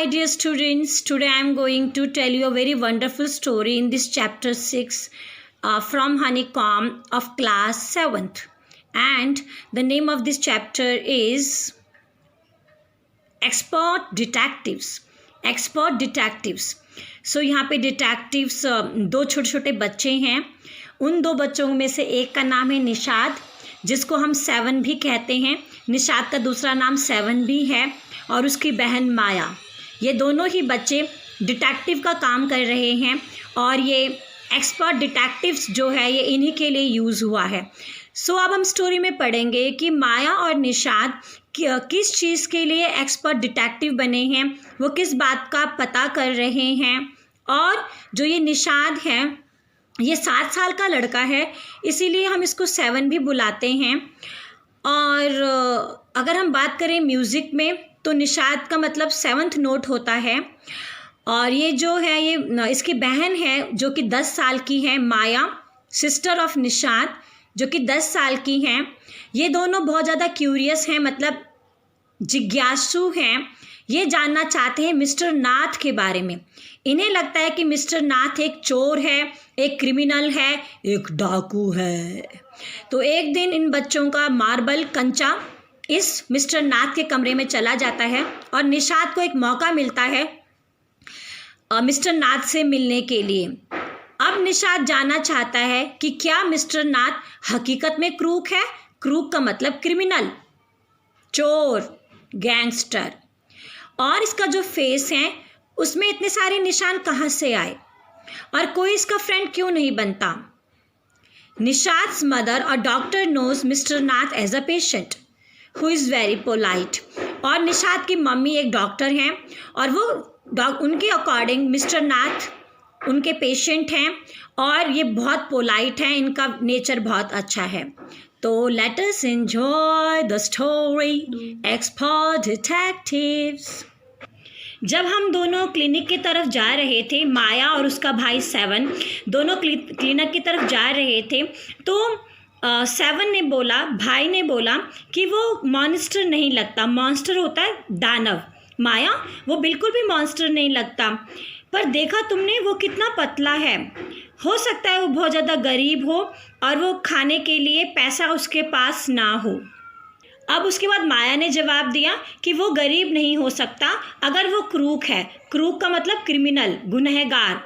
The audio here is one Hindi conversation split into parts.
my dear students, today I am going to tell you a very wonderful story in this chapter 6 from Honeycomb of class 7th, and the name of this chapter is Expert Detectives. Expert Detectives. So यहाँ पे डिटेक्टिव्स दो छोटे छोटे बच्चे हैं. उन दो बच्चों में से एक का नाम है निषाद, जिसको हम 7 भी कहते हैं. निषाद का दूसरा नाम 7 भी है, और उसकी बहन माया. ये दोनों ही बच्चे डिटेक्टिव का काम कर रहे हैं, और ये एक्सपर्ट डिटेक्टिव्स जो है ये इन्हीं के लिए यूज़ हुआ है. सो अब हम स्टोरी में पढ़ेंगे कि माया और निषाद किस चीज़ के लिए एक्सपर्ट डिटेक्टिव बने हैं, वो किस बात का पता कर रहे हैं. और जो ये निषाद है ये 7 साल का लड़का है, इसीलिए हम इसको 7 भी बुलाते हैं. और अगर हम बात करें म्यूज़िक में तो निषाद का मतलब 7th नोट होता है. और ये जो है ये इसकी बहन है जो कि 10 साल की है, माया, सिस्टर ऑफ निषाद, जो कि 10 साल की हैं. ये दोनों बहुत ज़्यादा क्यूरियस हैं, मतलब जिज्ञासु हैं. ये जानना चाहते हैं मिस्टर नाथ के बारे में. इन्हें लगता है कि मिस्टर नाथ एक चोर है, एक क्रिमिनल है, एक डाकू है. तो एक दिन इन बच्चों का मार्बल कंचा इस मिस्टर नाथ के कमरे में चला जाता है, और निषाद को एक मौका मिलता है मिस्टर नाथ से मिलने के लिए. अब निषाद जानना चाहता है कि क्या मिस्टर नाथ हकीकत में क्रूक है. क्रूक का मतलब क्रिमिनल, चोर, गैंगस्टर. और इसका जो फेस है उसमें इतने सारे निशान कहाँ से आए, और कोई इसका फ्रेंड क्यों नहीं बनता. निषाद्स मदर और doctor knows mister Nath as a patient who is very polite. और निषाद की मम्मी एक डॉक्टर हैं, और वो उनके अकॉर्डिंग मिस्टर नाथ उनके पेशेंट हैं, और ये बहुत पोलाइट हैं, इनका नेचर बहुत अच्छा है. तो let us enjoy the story expert detectives. जब हम दोनों क्लिनिक की तरफ जा रहे थे, माया और उसका भाई 7 दोनों क्लिनिक की तरफ जा रहे थे, तो 7 ने बोला, भाई ने बोला कि वो मॉन्स्टर नहीं लगता. मॉन्स्टर होता है दानव. माया, वो बिल्कुल भी मॉन्स्टर नहीं लगता. पर देखा तुमने वो कितना पतला है. हो सकता है वो बहुत ज़्यादा गरीब हो और वो खाने के लिए पैसा उसके पास ना हो. अब उसके बाद माया ने जवाब दिया कि वो गरीब नहीं हो सकता अगर वो क्रूक है. क्रूक का मतलब क्रिमिनल, गुनहगार.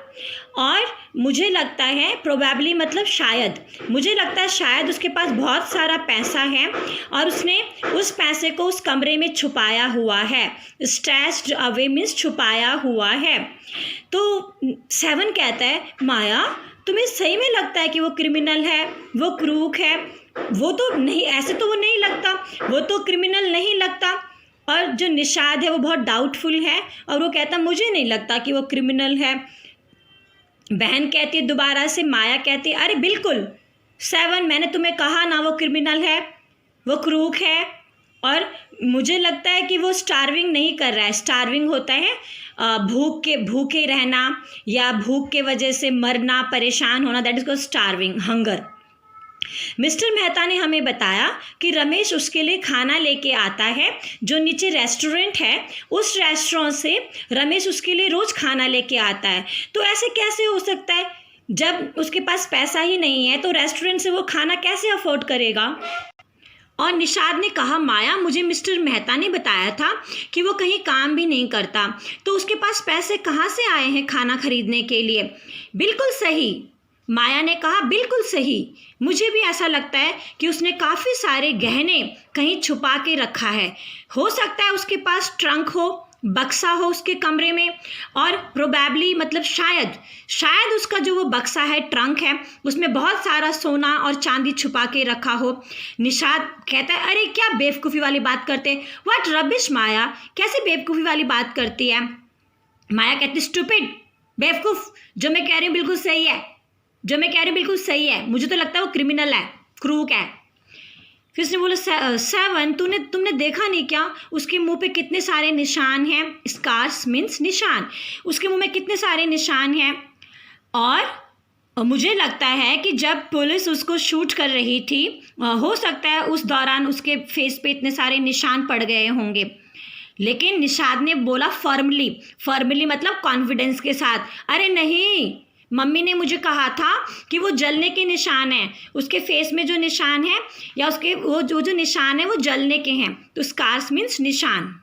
और मुझे लगता है, प्रोबेबली मतलब शायद, मुझे लगता है शायद उसके पास बहुत सारा पैसा है और उसने उस पैसे को उस कमरे में छुपाया हुआ है. स्टैश्ड अवे मीन्स छुपाया हुआ है. तो 7 कहता है, माया तुम्हें सही में लगता है कि वो क्रिमिनल है, वो क्रूक है. वो तो नहीं, ऐसे तो वो नहीं लगता, वो तो क्रिमिनल नहीं लगता. और जो निषाद है वो बहुत डाउटफुल है, और वो कहता मुझे नहीं लगता कि वो क्रिमिनल है. बहन कहती है दोबारा से, माया कहती है, अरे बिल्कुल 7, मैंने तुम्हें कहा ना वो क्रिमिनल है, वो क्रूक है. और मुझे लगता है कि वो स्टार्विंग नहीं कर रहा है. स्टार्विंग होता है भूखे रहना या भूख के वजह से मरना, परेशान होना, that is called starving, hunger. Mister Mehta ने हमें बताया कि रमेश उसके लिए खाना लेके आता है. जो नीचे रेस्टोरेंट है, उस रेस्टोरेंट से रमेश उसके लिए रोज़ खाना लेके आता है. तो ऐसे कैसे हो सकता है, जब उसके पास पैसा ही नहीं है तो रेस्टोरेंट से वो खाना कैसे अफोर्ड करेगा. और निषाद ने कहा, माया मुझे मिस्टर मेहता ने बताया था कि वो कहीं काम भी नहीं करता, तो उसके पास पैसे कहाँ से आए हैं खाना खरीदने के लिए. बिल्कुल सही, माया ने कहा, बिल्कुल सही. मुझे भी ऐसा लगता है कि उसने काफ़ी सारे गहने कहीं छुपा के रखा है. हो सकता है उसके पास ट्रंक हो, बक्सा हो उसके कमरे में, और प्रोबेबली मतलब शायद उसका जो वो बक्सा है, ट्रंक है, उसमें बहुत सारा सोना और चांदी छुपा के रखा हो. निषाद कहता है, अरे क्या बेवकूफ़ी वाली बात करते हैं. व्हाट रबिश माया, कैसे बेवकूफ़ी वाली बात करती है. माया कहती, स्टूपिड, बेवकूफ़, जो मैं कह रही हूँ बिल्कुल सही है, जो मैं कह रही हूँ बिल्कुल सही है. मुझे तो लगता है वो क्रिमिनल है, क्रूक है. फिर उसने बोला, 7 तुमने देखा नहीं क्या, उसके मुंह पे कितने सारे निशान हैं. स्कार्स मीन्स निशान. उसके मुंह में कितने सारे निशान हैं. और मुझे लगता है कि जब पुलिस उसको शूट कर रही थी, हो सकता है उस दौरान उसके फेस पे इतने सारे निशान पड़ गए होंगे. लेकिन निषाद ने बोला फर्मली, फर्मली मतलब कॉन्फिडेंस के साथ, अरे नहीं, मम्मी ने मुझे कहा था कि वो जलने के निशान हैं, उसके फेस में जो निशान है या उसके वो जो निशान है वो जलने के हैं, तो स्कार्स मीन्स निशान।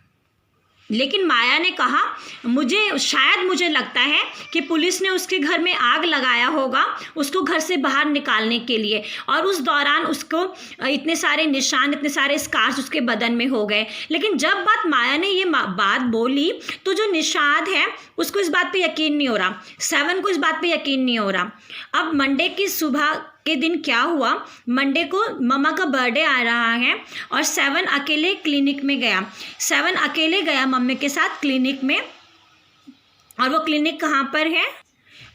लेकिन माया ने कहा शायद मुझे लगता है कि पुलिस ने उसके घर में आग लगाया होगा उसको घर से बाहर निकालने के लिए, और उस दौरान उसको इतने सारे निशान, इतने सारे स्कार्स उसके बदन में हो गए। लेकिन जब माया ने ये बात बोली तो जो निषाद है उसको इस बात पे यकीन नहीं हो रहा, 7 को इस बात पे यकीन नहीं हो रहा। अब मंडे की सुबह के दिन क्या हुआ, मंडे को मम्मा का बर्थडे आ रहा है और 7 अकेले क्लिनिक में गया। 7 अकेले गया मम्मी के साथ क्लिनिक में, और वो क्लिनिक कहाँ पर है,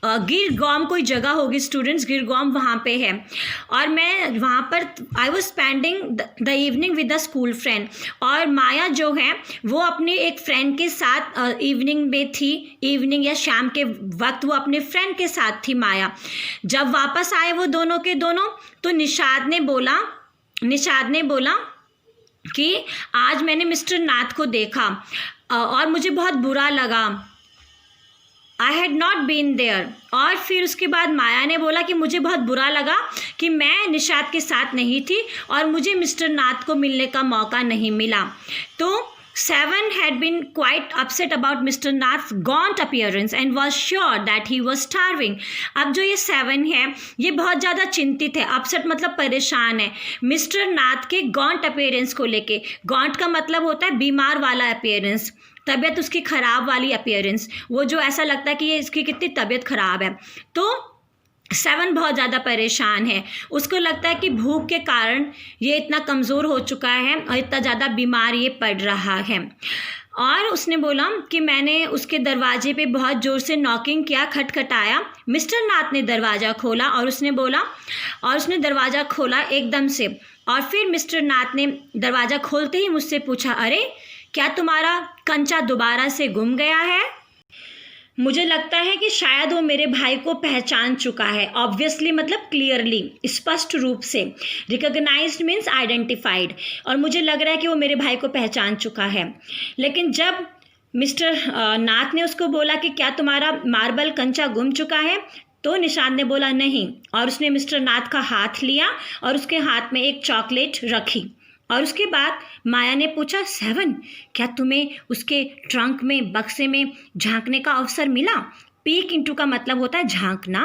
गिरगांव कोई जगह होगी स्टूडेंट्स, गिरगांव वहाँ पे है। और मैं वहाँ पर I was spending the evening with the school friend, और माया जो है वो अपने एक फ्रेंड के साथ इवनिंग में थी, इवनिंग या शाम के वक्त वो अपने फ्रेंड के साथ थी माया। जब वापस आए वो दोनों के दोनों, तो निषाद ने बोला कि आज मैंने मिस्टर नाथ को देखा और मुझे बहुत बुरा लगा, I had not been there. और फिर उसके बाद माया ने बोला कि मुझे बहुत बुरा लगा कि मैं निषाद के साथ नहीं थी और मुझे मिस्टर नाथ को मिलने का मौका नहीं मिला। तो 7 had been quite upset about Mr. Nath's gaunt appearance and was sure that he was starving. अब जो ये 7 है ये बहुत ज़्यादा चिंतित है, अपसेट मतलब परेशान है मिस्टर नाथ के गॉन्ट अपीयरेंस को लेके। गॉन्ट का मतलब होता है बीमार वाला अपीयरेंस, तबीयत उसकी ख़राब वाली अपीयरेंस, वो जो ऐसा लगता है कि ये इसकी कितनी तबीयत ख़राब है। तो 7 बहुत ज़्यादा परेशान है, उसको लगता है कि भूख के कारण ये इतना कमज़ोर हो चुका है और इतना ज़्यादा बीमार ये पड़ रहा है। और उसने बोला कि मैंने उसके दरवाजे पे बहुत ज़ोर से नॉकिंग किया, खटखटाया। मिस्टर नाथ ने दरवाज़ा खोला और उसने दरवाज़ा खोला एकदम से, और फिर मिस्टर नाथ ने दरवाज़ा खोलते ही मुझसे पूछा, अरे क्या तुम्हारा कंचा दोबारा से गुम गया है? मुझे लगता है कि शायद वो मेरे भाई को पहचान चुका है, ऑब्वियसली मतलब क्लियरली, स्पष्ट रूप से, रिकॉग्नाइज्ड मीन्स आइडेंटिफाइड, और मुझे लग रहा है कि वो मेरे भाई को पहचान चुका है। लेकिन जब मिस्टर नाथ ने उसको बोला कि क्या तुम्हारा मार्बल कंचा गुम चुका है, तो निषाद ने बोला नहीं, और उसने मिस्टर नाथ का हाथ लिया और उसके हाथ में एक चॉकलेट रखी। और उसके बाद माया ने पूछा, 7 क्या तुम्हें उसके ट्रंक में, बक्से में झांकने का अवसर मिला? पीक इनटू का मतलब होता है झांकना,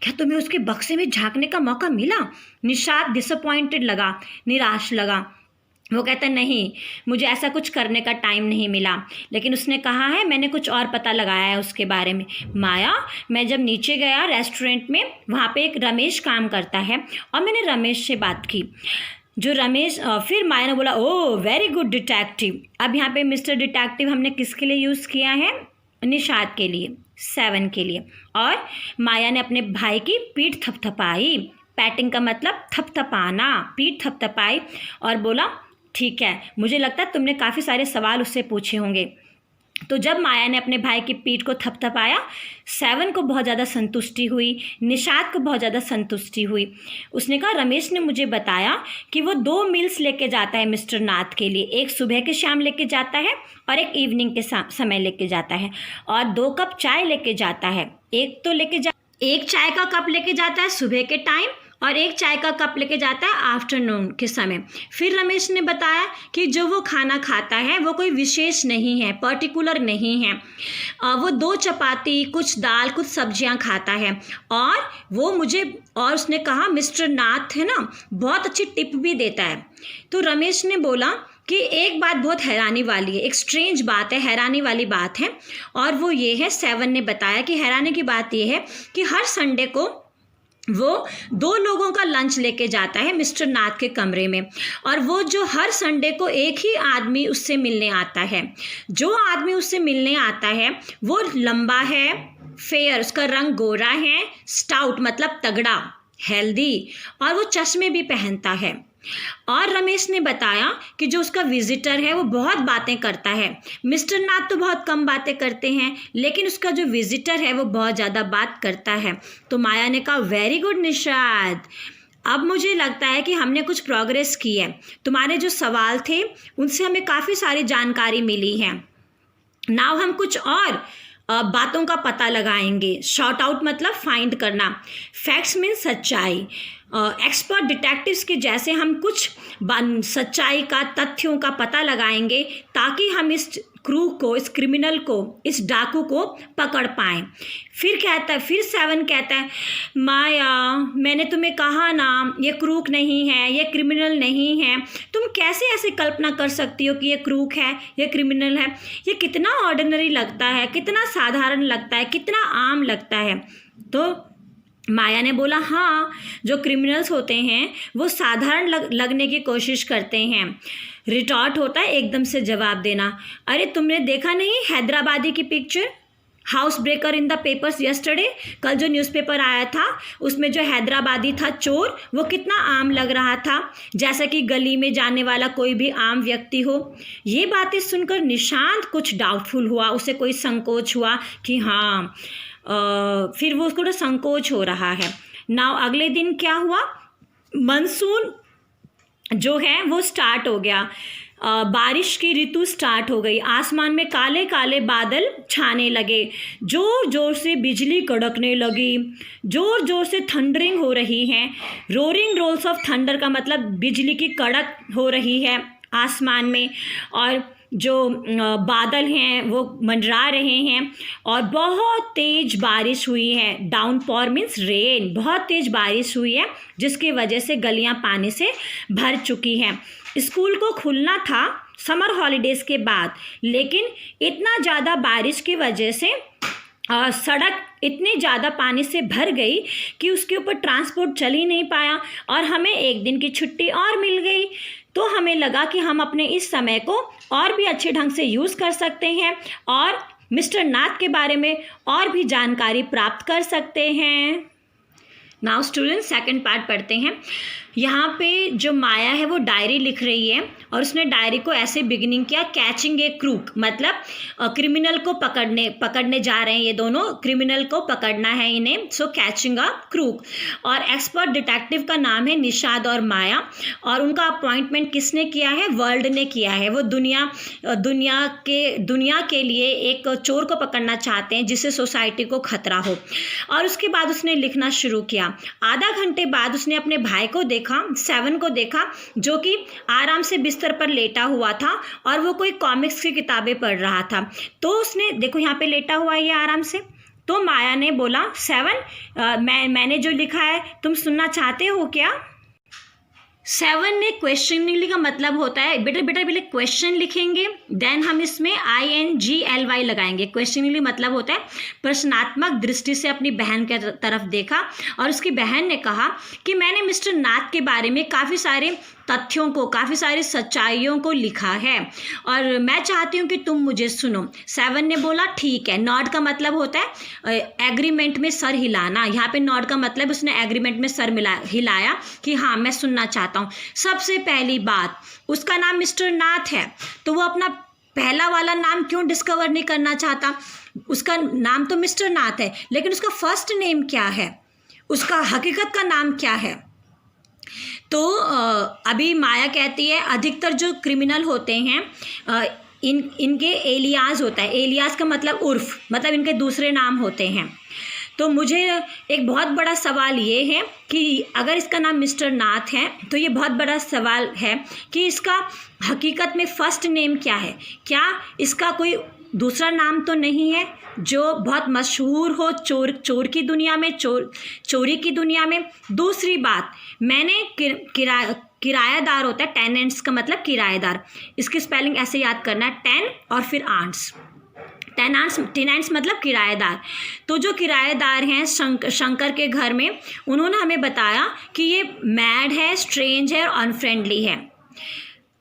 क्या तुम्हें उसके बक्से में झांकने का मौका मिला? निषाद डिसअपॉइंटेड लगा, निराश लगा। वो कहता नहीं, मुझे ऐसा कुछ करने का टाइम नहीं मिला। लेकिन उसने कहा है मैंने कुछ और पता लगाया है उसके बारे में। माया, मैं जब नीचे गया रेस्टोरेंट में, वहाँ पे एक रमेश काम करता है और मैंने रमेश से बात की। जो रमेश, फिर माया ने बोला, ओह वेरी गुड डिटेक्टिव। अब यहाँ पे मिस्टर डिटेक्टिव हमने किसके लिए यूज़ किया है? निषाद के लिए, 7 के लिए। और माया ने अपने भाई की पीठ थपथपाई, पैटिंग का मतलब थपथपाना, पीठ थपथपाई, और बोला ठीक है, मुझे लगता है तुमने काफ़ी सारे सवाल उससे पूछे होंगे। तो जब माया ने अपने भाई की पीठ को थपथपाया, 7 को बहुत ज़्यादा संतुष्टि हुई, निषाद को बहुत ज़्यादा संतुष्टि हुई। उसने कहा, रमेश ने मुझे बताया कि वो 2 मील्स लेके जाता है मिस्टर नाथ के लिए, एक सुबह के शाम लेके जाता है और एक इवनिंग के समय लेके जाता है, और 2 कप चाय लेके जाता है। एक चाय का कप लेके जाता है सुबह के टाइम और एक चाय का कप लेके जाता है आफ्टरनून के समय। फिर रमेश ने बताया कि जो वो खाना खाता है वो कोई विशेष नहीं है, पर्टिकुलर नहीं है। वो 2 चपाती, कुछ दाल, कुछ सब्जियां खाता है। और उसने कहा मिस्टर नाथ है ना, बहुत अच्छी टिप भी देता है। तो रमेश ने बोला कि एक बात बहुत हैरानी वाली है, एक स्ट्रेंज बात है, हैरानी वाली बात है, और वो ये है, 7 ने बताया कि हैरानी की बात ये है कि हर संडे को वो 2 लोगों का लंच लेके जाता है मिस्टर नाथ के कमरे में, और वो जो हर संडे को एक ही आदमी उससे मिलने आता है। जो आदमी उससे मिलने आता है वो लंबा है, फेयर, उसका रंग गोरा है, स्टाउट मतलब तगड़ा, हेल्दी, और वो चश्मे भी पहनता है। और रमेश ने बताया कि जो उसका विजिटर है वो बहुत बातें करता है। मिस्टर नाथ तो बहुत कम बातें करते हैं, लेकिन उसका जो विजिटर है वो बहुत ज़्यादा बात करता है। तो माया ने कहा, वेरी गुड निषाद, अब मुझे लगता है कि हमने कुछ प्रोग्रेस की है। तुम्हारे जो सवाल थे उनसे हमें काफ़ी सारी जानकारी मिली है। नाउ हम कुछ और बातों का पता लगाएंगे। शॉर्ट आउट मतलब फाइंड करना। फैक्ट्स मीन सच्चाई। एक्सपर्ट डिटेक्टिव्स के जैसे हम कुछ सच्चाई का, तथ्यों का पता लगाएंगे ताकि हम इस क्रू को, इस क्रिमिनल को, इस डाकू को पकड़ पाएं। फिर 7 कहता है, माया मैंने तुम्हें कहा ना ये क्रूक नहीं है, ये क्रिमिनल नहीं है। तुम कैसे ऐसे कल्पना कर सकती हो कि ये क्रूक है, ये क्रिमिनल है? ये कितना ऑर्डिनरी लगता है, कितना साधारण लगता है, कितना आम लगता है। तो माया ने बोला, हाँ, जो क्रिमिनल्स होते हैं वो साधारण लगने की कोशिश करते हैं। रिटॉर्ट होता है एकदम से जवाब देना। अरे तुमने देखा नहीं हैदराबादी की picture, house breaker in the papers yesterday? कल जो न्यूज़पेपर आया था उसमें जो हैदराबादी था चोर, वो कितना आम लग रहा था, जैसा कि गली में जाने वाला कोई भी आम व्यक्ति हो। ये बातें सुनकर निशांत कुछ डाउटफुल हुआ, उसे कोई संकोच हुआ कि हाँ, फिर वो उसको संकोच हो रहा है। नाउ अगले दिन क्या हुआ, मानसून जो है वो स्टार्ट हो गया। बारिश की ऋतु स्टार्ट हो गई। आसमान में काले काले बादल छाने लगे, जोर जोर से बिजली कड़कने लगी, जोर जोर से थंडरिंग हो रही है। रोरिंग रोल्स ऑफ थंडर का मतलब बिजली की कड़क हो रही है आसमान में, और जो बादल हैं वो मंडरा रहे हैं, और बहुत तेज़ बारिश हुई है। डाउनपॉर मीन्स रेन, बहुत तेज़ बारिश हुई है जिसकी वजह से गलियां पानी से भर चुकी हैं। स्कूल को खुलना था समर हॉलीडेज़ के बाद, लेकिन इतना ज़्यादा बारिश की वजह से सड़क इतनी ज़्यादा पानी से भर गई कि उसके ऊपर ट्रांसपोर्ट चल ही नहीं पाया, और हमें एक दिन की छुट्टी और मिल गई। तो हमें लगा कि हम अपने इस समय को और भी अच्छे ढंग से यूज़ कर सकते हैं और मिस्टर नाथ के बारे में और भी जानकारी प्राप्त कर सकते हैं। नाउ स्टूडेंट, सेकंड पार्ट पढ़ते हैं। यहाँ पे जो माया है वो डायरी लिख रही है, और उसने डायरी को ऐसे बिगिनिंग किया, कैचिंग ए क्रूक, मतलब क्रिमिनल को पकड़ने जा रहे हैं ये दोनों, क्रिमिनल को पकड़ना है इन्हें, सो कैचिंग अ क्रूक। और एक्सपर्ट डिटेक्टिव का नाम है निषाद और माया, और उनका अपॉइंटमेंट किसने किया है? वर्ल्ड ने किया है। वो दुनिया के लिए एक चोर को पकड़ना चाहते हैं जिससे सोसाइटी को खतरा हो। और उसके बाद उसने लिखना शुरू किया। आधा घंटे बाद उसने अपने भाई को देखा, 7 को देखा, जो कि आराम से बिस्तर पर लेटा हुआ था और वो कोई कॉमिक्स की किताबें पढ़ रहा था। तो उसने, देखो यहाँ पे लेटा हुआ है ये आराम से। तो माया ने बोला, 7, मैंने जो लिखा है तुम सुनना चाहते हो क्या? 7 ने क्वेश्चनिंगली का मतलब होता है, बेटा पहले क्वेश्चन लिखेंगे, देन हम इसमें INGLY लगाएंगे। क्वेश्चनिंगली मतलब होता है प्रश्नात्मक दृष्टि से अपनी बहन के तरफ देखा, और उसकी बहन ने कहा कि मैंने मिस्टर नाथ के बारे में काफ़ी सारे तथ्यों को, काफ़ी सारी सच्चाइयों को लिखा है, और मैं चाहती हूँ कि तुम मुझे सुनो। 7 ने बोला, ठीक है। नॉड का मतलब होता है एग्रीमेंट में सर हिलाना। यहाँ पे नॉड का मतलब उसने एग्रीमेंट में सर हिलाया कि हाँ मैं सुनना चाहता हूँ। सबसे पहली बात, उसका नाम मिस्टर नाथ है, तो वो अपना पहला वाला नाम क्यों डिस्कवर नहीं करना चाहता? उसका नाम तो मिस्टर नाथ है, लेकिन उसका फर्स्ट नेम क्या है, उसका हकीकत का नाम क्या है? तो अभी माया कहती है अधिकतर जो क्रिमिनल होते हैं इनके एलियास होता है। एलियास का मतलब उर्फ, मतलब इनके दूसरे नाम होते हैं। तो मुझे एक बहुत बड़ा सवाल ये है कि अगर इसका नाम मिस्टर नाथ है तो ये बहुत बड़ा सवाल है कि इसका हकीकत में फर्स्ट नेम क्या है। क्या इसका कोई दूसरा नाम तो नहीं है जो बहुत मशहूर हो चोर की दुनिया में, चोरी की दुनिया में? दूसरी बात, मैंने किरायादार होता है, टेनेंट्स का मतलब किराएदार, इसकी स्पेलिंग ऐसे याद करना है, 10 और फिर आंट्स। टेनेंट्स मतलब किराएदार। तो जो किराएदार हैं शंकर के घर में, उन्होंने हमें बताया कि ये मैड है, स्ट्रेंज है और अनफ्रेंडली है।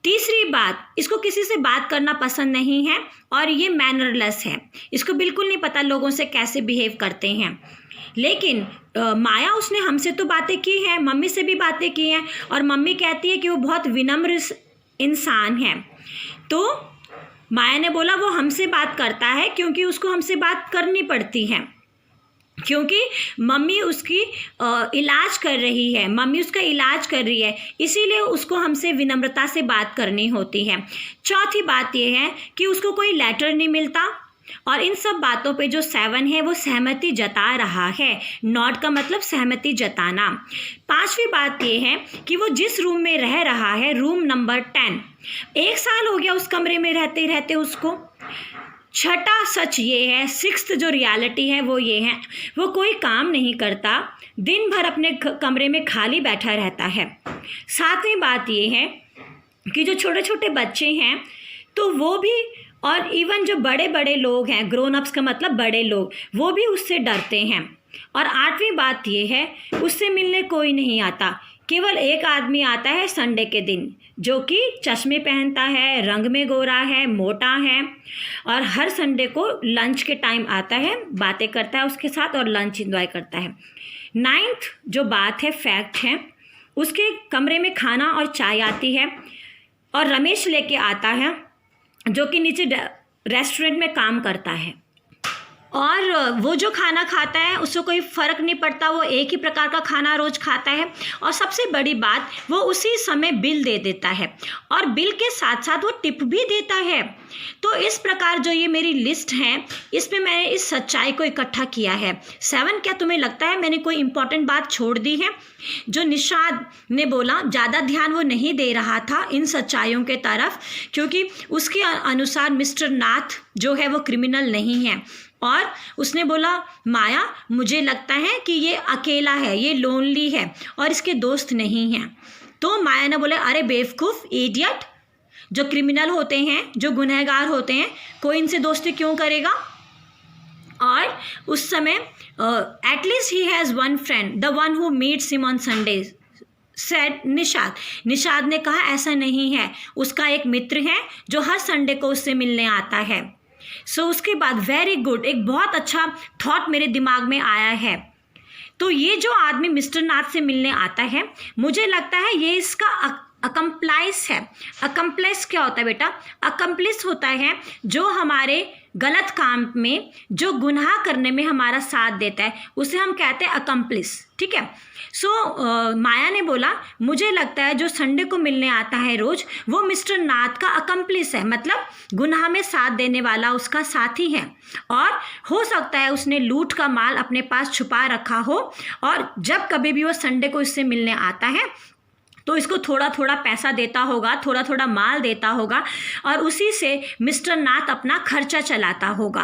तीसरी बात, इसको किसी से बात करना पसंद नहीं है और ये मैनरलेस है, इसको बिल्कुल नहीं पता लोगों से कैसे बिहेव करते हैं। लेकिन माया, उसने हमसे तो बातें की हैं, मम्मी से भी बातें की हैं, और मम्मी कहती है कि वो बहुत विनम्र इंसान है। तो माया ने बोला वो हमसे बात करता है क्योंकि उसको हमसे बात करनी पड़ती है। क्योंकि मम्मी उसकी इलाज कर रही है, मम्मी उसका इलाज कर रही है, इसीलिए उसको हमसे विनम्रता से बात करनी होती है। चौथी बात यह है कि उसको कोई लेटर नहीं मिलता, और इन सब बातों पे जो 7 है वो सहमति जता रहा है। नॉट का मतलब सहमति जताना। पांचवी बात ये है कि वो जिस रूम में रह रहा है, रूम नंबर 10, 1 साल हो गया उस कमरे में रहते रहते उसको। छठा सच ये है, सिक्स्थ जो रियलिटी है वो ये है, वो कोई काम नहीं करता, दिन भर अपने कमरे में खाली बैठा रहता है। सातवीं बात ये है कि जो छोटे छोटे बच्चे हैं तो वो भी, और इवन जो बड़े बड़े लोग हैं, ग्रोन अप्स का मतलब बड़े लोग, वो भी उससे डरते हैं। और आठवीं बात ये है, उससे मिलने कोई नहीं आता, केवल एक आदमी आता है संडे के दिन, जो कि चश्मे पहनता है, रंग में गोरा है, मोटा है, और हर संडे को लंच के टाइम आता है, बातें करता है उसके साथ और लंच एंजॉय करता है। 9th जो बात है, फैक्ट है, उसके कमरे में खाना और चाय आती है, और रमेश लेके आता है जो कि नीचे रेस्टोरेंट में काम करता है, और वो जो खाना खाता है उसको कोई फ़र्क नहीं पड़ता, वो एक ही प्रकार का खाना रोज़ खाता है। और सबसे बड़ी बात, वो उसी समय बिल दे देता है, और बिल के साथ साथ वो टिप भी देता है। तो इस प्रकार जो ये मेरी लिस्ट है, इसमें मैंने इस सच्चाई को इकट्ठा किया है। 7, क्या तुम्हें लगता है मैंने कोई इंपॉर्टेंट बात छोड़ दी है? जो निषाद ने बोला, ज़्यादा ध्यान वो नहीं दे रहा था इन सच्चाइयों के तरफ, क्योंकि उसके अनुसार मिस्टर नाथ जो है वो क्रिमिनल नहीं है। और उसने बोला, माया मुझे लगता है कि ये अकेला है, ये लोनली है और इसके दोस्त नहीं हैं। तो माया ने बोला, अरे बेवकूफ़, इडियट, जो क्रिमिनल होते हैं, जो गुनहगार होते हैं, कोई इनसे दोस्ती क्यों करेगा? और उस समय at least he has one friend, the one who meets him on Sunday, said Nishad. Nishad ने कहा, ऐसा नहीं है, उसका एक मित्र है जो हर संडे को उससे मिलने आता है। सो उसके बाद वेरी गुड, एक बहुत अच्छा थॉट मेरे दिमाग में आया है। तो ये जो आदमी मिस्टर नाथ से मिलने आता है, मुझे लगता है ये इसका अकम्प्लाइस है। अकम्प्लाइस क्या होता है बेटा? अकम्प्लिस होता है जो हमारे गलत काम में, जो गुनाह करने में हमारा साथ देता है, उसे हम कहते हैं अकम्प्लिस। ठीक है। सो माया ने बोला, मुझे लगता है जो संडे को मिलने आता है रोज, वो मिस्टर नाथ का अकम्प्लिस है, मतलब गुनाह में साथ देने वाला उसका साथी है। और हो सकता है उसने लूट का माल अपने पास छुपा रखा हो, और जब कभी भी वो संडे को इससे मिलने आता है तो इसको थोड़ा थोड़ा पैसा देता होगा, थोड़ा थोड़ा माल देता होगा, और उसी से मिस्टर नाथ अपना खर्चा चलाता होगा।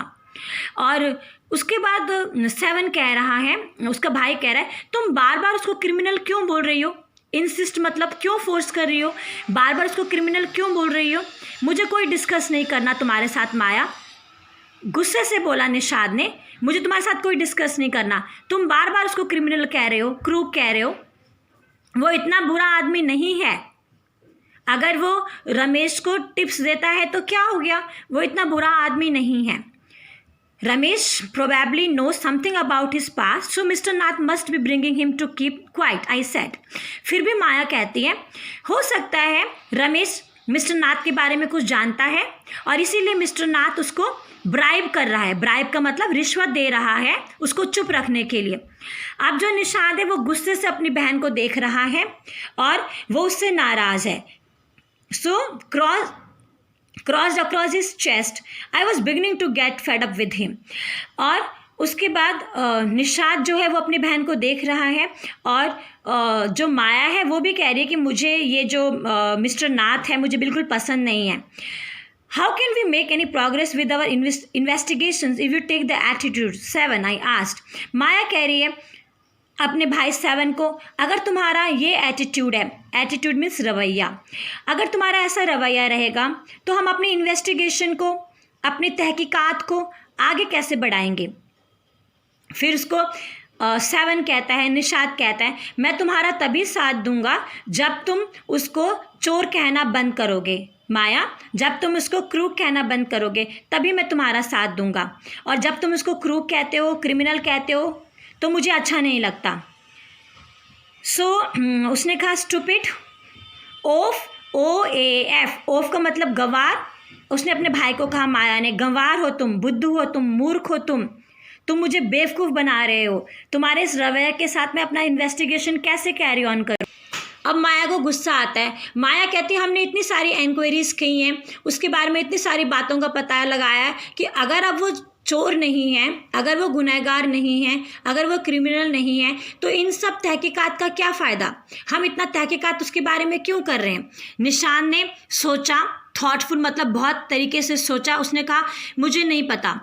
और उसके बाद 7 कह रहा है, उसका भाई कह रहा है, तुम बार बार उसको क्रिमिनल क्यों बोल रही हो? इंसिस्ट मतलब क्यों फोर्स कर रही हो? बार बार उसको क्रिमिनल क्यों बोल रही हो? मुझे कोई डिस्कस नहीं करना तुम्हारे साथ माया। गुस्से से बोला निषाद ने, मुझे तुम्हारे साथ कोई डिस्कस नहीं करना। तुम बार बार उसको क्रिमिनल कह रहे हो, क्रूक कह रहे हो। वो इतना बुरा आदमी नहीं है। अगर वो रमेश को टिप्स देता है तो क्या हो गया? वो इतना बुरा आदमी नहीं है। Ramesh probably knows something about his past, so Mr. Nath must be bringing him to keep quiet, I said. फिर भी माया कहती है, हो सकता है रमेश मिस्टर नाथ के बारे में कुछ जानता है और इसीलिए मिस्टर नाथ उसको ब्राइब कर रहा है। ब्राइब का मतलब रिश्वत दे रहा है उसको चुप रखने के लिए। अब जो निषाद है वो गुस्से से अपनी बहन को देख रहा है और वो उससे नाराज़ है। सो crossed across his chest, I was beginning to get fed up with him. और उसके बाद निषाद जो है वो अपनी बहन को देख रहा है, और जो माया है वो भी कह रही है कि मुझे ये जो मिस्टर नाथ है मुझे बिल्कुल पसंद नहीं है। How can we make any progress with our investigations if you take the attitude? 7, I asked. माया कह रही है अपने भाई 7 को, अगर तुम्हारा ये एटीट्यूड है, एटीट्यूड मीन्स रवैया, अगर तुम्हारा ऐसा रवैया रहेगा तो हम अपनी इन्वेस्टिगेशन को, अपनी तहकीकात को आगे कैसे बढ़ाएंगे? फिर उसको 7 कहता है, निषाद कहता है, मैं तुम्हारा तभी साथ दूंगा जब तुम उसको चोर कहना बंद करोगे। माया, जब तुम उसको क्रूक कहना बंद करोगे तभी मैं तुम्हारा साथ दूंगा, और जब तुम उसको क्रूक कहते हो, क्रिमिनल कहते हो, तो मुझे अच्छा नहीं लगता। सो उसने कहा स्टूपिड, ओफ, OAF, ओफ का मतलब गंवार। उसने अपने भाई को कहा, माया ने, गंवार हो तुम, बुद्धू हो तुम, मूर्ख हो तुम तुम मुझे बेवकूफ़ बना रहे हो, तुम्हारे इस रवैये के साथ मैं अपना इन्वेस्टिगेशन कैसे कैरी ऑन करूँ। अब माया को गुस्सा आता है। माया कहती है हमने इतनी सारी इंक्वायरीज़ की हैं, उसके बारे में इतनी सारी बातों का पता लगाया है कि अगर अब वो चोर नहीं है, अगर वो गुनहगार नहीं है, अगर वो क्रिमिनल नहीं है, तो इन सब तहकीकात का क्या फ़ायदा, हम इतना तहकीकात उसके बारे में क्यों कर रहे हैं। निशाद ने सोचा, थॉटफुल मतलब बहुत तरीके से सोचा। उसने कहा मुझे नहीं पता,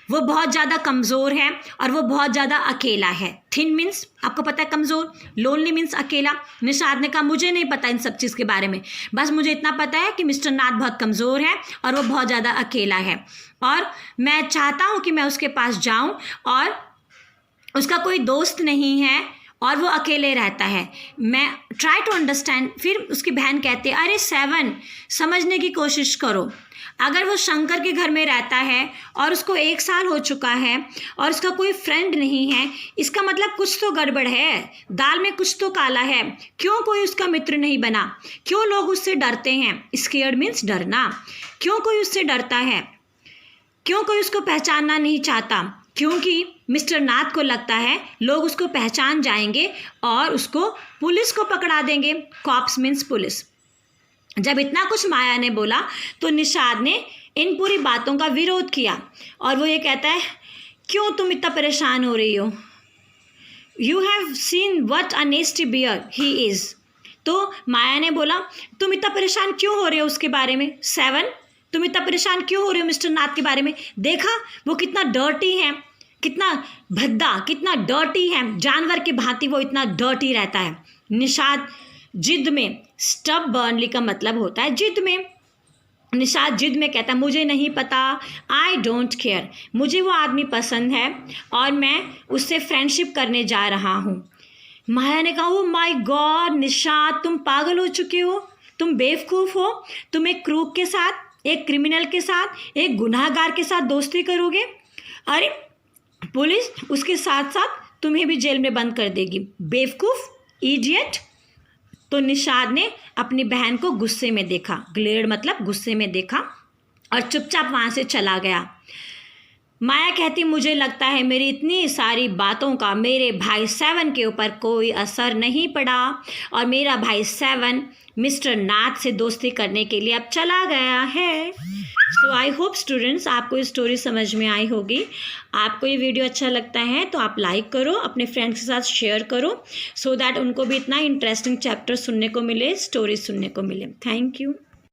वो बहुत ज़्यादा कमज़ोर है और वो बहुत ज़्यादा अकेला है। थिन मीन्स आपको पता है कमज़ोर, लोनली मीन्स अकेला। निशाद ने कहा मुझे नहीं पता इन सब चीज़ के बारे में, बस मुझे इतना पता है कि मिस्टर नाथ बहुत कमज़ोर है और वो बहुत ज़्यादा अकेला है, और मैं चाहता हूँ कि मैं उसके पास जाऊँ और उसका कोई दोस्त नहीं है और वो अकेले रहता है, मैं ट्राई टू अंडरस्टैंड। फिर उसकी बहन कहती है अरे 7 समझने की कोशिश करो, अगर वो शंकर के घर में रहता है और उसको 1 साल हो चुका है और उसका कोई फ्रेंड नहीं है, इसका मतलब कुछ तो गड़बड़ है, दाल में कुछ तो काला है। क्यों कोई उसका मित्र नहीं बना, क्यों लोग उससे डरते हैं। स्केयर्ड मीन्स डरना, क्यों कोई उससे डरता है, क्यों कोई उसको पहचानना नहीं चाहता, क्योंकि मिस्टर नाथ को लगता है लोग उसको पहचान जाएंगे और उसको पुलिस को पकड़ा देंगे। Cops means police. जब इतना कुछ माया ने बोला तो निशाद ने इन पूरी बातों का विरोध किया और वो ये कहता है क्यों तुम इतना परेशान हो रही हो, you have seen what a nasty bear he is. तो माया ने बोला तुम इतना परेशान क्यों हो रहे हो उसके बारे में। 7 तुम इतना परेशान क्यों हो रहे हो मिस्टर नाथ के बारे में, देखा वो कितना डर्टी है, कितना भद्दा, कितना डर्टी है, जानवर की भांति वो इतना डर्टी रहता है। निशाद जिद में, स्टबर्नली का मतलब होता है जिद में। निशाद जिद में कहता मुझे नहीं पता, आई डोंट केयर, मुझे वो आदमी पसंद है और मैं उससे फ्रेंडशिप करने जा रहा हूँ। माया ने कहा ओ माय गॉड निशाद तुम पागल हो चुके हो, तुम बेवकूफ़ हो, तुम एक क्रूक के साथ, एक क्रिमिनल के साथ, एक गुनाहगार के साथ दोस्ती करोगे, अरे पुलिस उसके साथ साथ तुम्हें भी जेल में बंद कर देगी, बेवकूफ़, इडियट। तो निशाद ने अपनी बहन को गुस्से में देखा, ग्लेड मतलब गुस्से में देखा, और चुपचाप वहाँ से चला गया। माया कहती मुझे लगता है मेरी इतनी सारी बातों का मेरे भाई 7 के ऊपर कोई असर नहीं पड़ा और मेरा भाई 7 मिस्टर नाथ से दोस्ती करने के लिए अब चला गया है। सो आई होप स्टूडेंट्स आपको ये स्टोरी समझ में आई होगी। आपको ये वीडियो अच्छा लगता है तो आप लाइक करो, अपने फ्रेंड्स के साथ शेयर करो, सो दैट उनको भी इतना इंटरेस्टिंग चैप्टर सुनने को मिले, स्टोरी सुनने को मिले। Thank you.